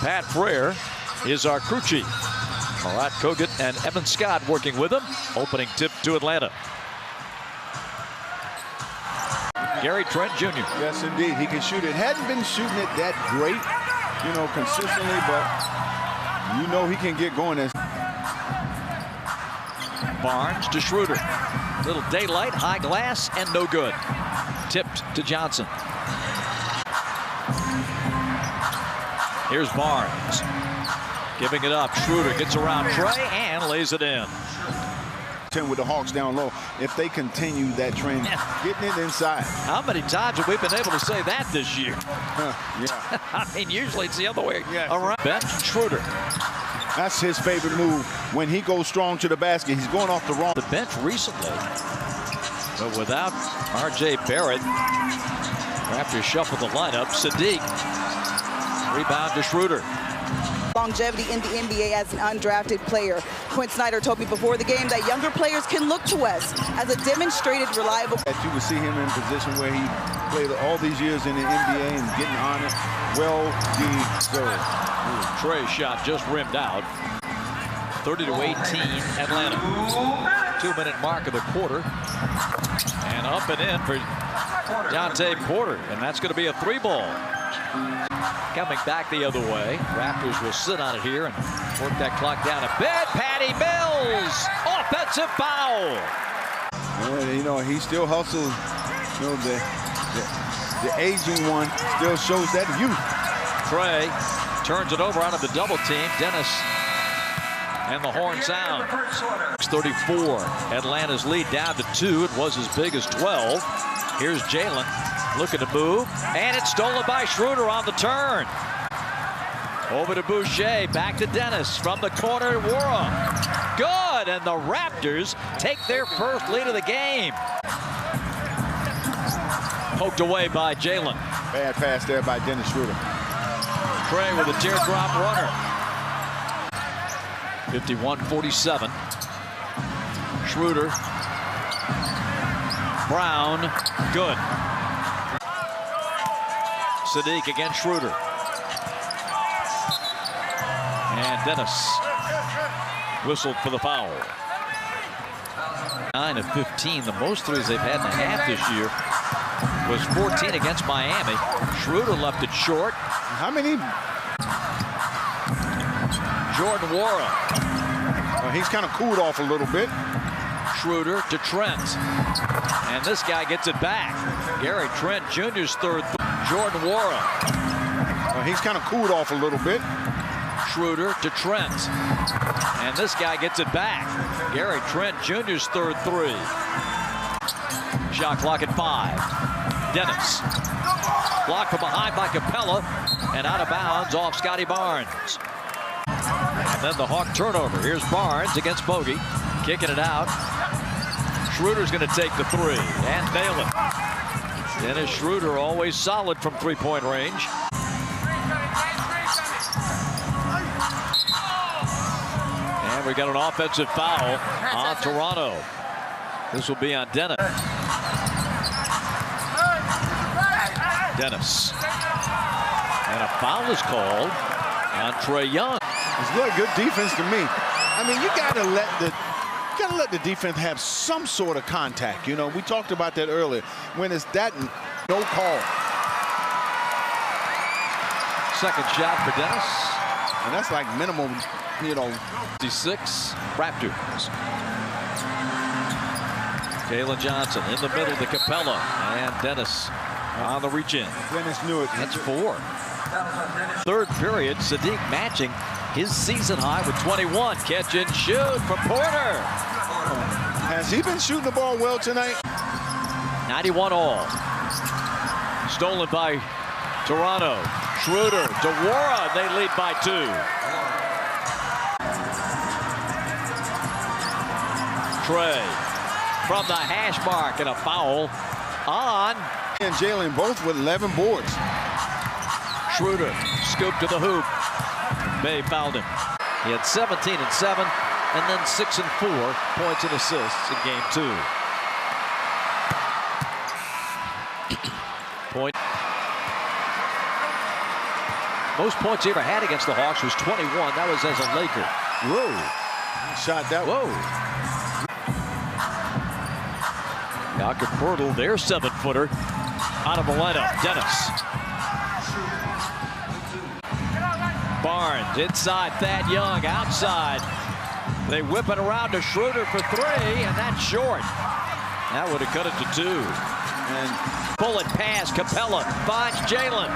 Pat Frere is our crew chief. Marat Kogut and Evan Scott working with him. Opening tip to Atlanta. Gary Trent Jr. Yes, indeed. He can shoot it. Hadn't been shooting it that great, consistently, but he can get going. Barnes to Schroder. Little daylight, high glass, and no good. Tipped to Johnson. Here's Barnes. Giving it up. Schroder gets around Trey and lays it in. With the Hawks down low, if they continue that trend, getting it inside. How many times have we been able to say that this year? Yeah. I mean, usually it's the other way around. Bench Schroder. That's his favorite move. When he goes strong to the basket, he's going off the wrong. The bench recently, but without R.J. Barrett, Raptors shuffle the lineup. Sadiq, rebound to Schroder. Longevity in the NBA as an undrafted player. Quinn Snyder told me before the game that younger players can look to us as a demonstrated reliable. That you would see him in a position where he played all these years in the NBA and getting on it. Well deserved. Trey shot just rimmed out. 30-18 Atlanta. 2-minute mark of the quarter. And up and in for Dante Porter. And that's going to be a 3-ball. Coming back the other way. Raptors will sit on it here and work that clock down a bit. Patty Mills, offensive foul. And, he still hustles. The aging one still shows that youth. Trey turns it over out of the double team. Dennis and the horn sound. 34. Atlanta's lead down to 2. It was as big as 12. Here's Jalen. Looking to move, and it's stolen by Schroder on the turn. Over to Boucher, back to Dennis from the corner to Wara. Good, and the Raptors take their first lead of the game. Poked away by Jalen. Bad pass there by Dennis Schroder. Trey with a teardrop runner. 51-47. Schroder. Brown, good. Sadiq against Schroder. And Dennis whistled for the foul. 9 of 15. The most threes they've had in a half this year was 14 against Miami. Schroder left it short. How many? Jordan Wara. He's kind of cooled off a little bit. Schroder to Trent. And this guy gets it back. Gary Trent Jr.'s third. Jordan Wara. He's kind of cooled off a little bit. Schroder to Trent. And this guy gets it back. Gary Trent Jr.'s third 3. Shot clock at 5. Dennis. Blocked from behind by Capella. And out of bounds off Scotty Barnes. And then the Hawk turnover. Here's Barnes against Bogey. Kicking it out. Schroder's going to take the 3 and nail it. Dennis Schroder always solid from 3-point range. And we got an offensive foul on Toronto. This will be on Dennis. Dennis. And a foul is called on Trae Young. It's really good defense to me. I mean, you gotta let the defense have some sort of contact. We talked about that earlier. When it's that, no call. Second shot for Dennis. And that's like minimum, 56 Raptors. Kalen Johnson in the middle to Capella. And Dennis on the reach in. Dennis knew it. That's 4. Third period, Sadiq matching his season high with 21. Catch and shoot from Porter. Has he been shooting the ball well tonight? 91 all. Stolen by Toronto. Schroder to Wara. They lead by 2. Trey from the hash mark and a foul on. And Jalen both with 11 boards. Schroder scooped to the hoop. Bay fouled him. He had 17 and 7, and then 6 and 4 points and assists in game 2. Point. Most points he ever had against the Hawks was 21. That was as a Laker. Whoa. He shot that. Whoa. Jakob Poeltl, their 7-footer out of Atlanta. Dennis. Barnes inside, Thad Young outside. They whip it around to Schroder for 3, and that's short. That would have cut it to 2. And bullet pass, Capella finds Jalen.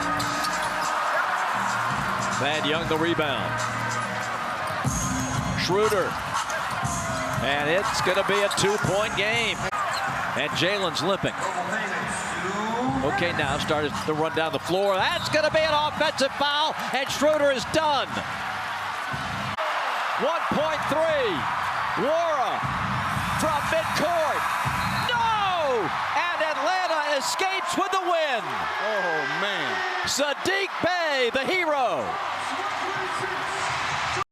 Thad Young the rebound. Schroder. And it's going to be a 2-point game. And Jalen's limping. Okay, now started to run down the floor. That's going to be an offensive foul, and Schroder is done. 1.3. Wara from midcourt. No! And Atlanta escapes with the win. Oh, man. Saddiq Bey, the hero.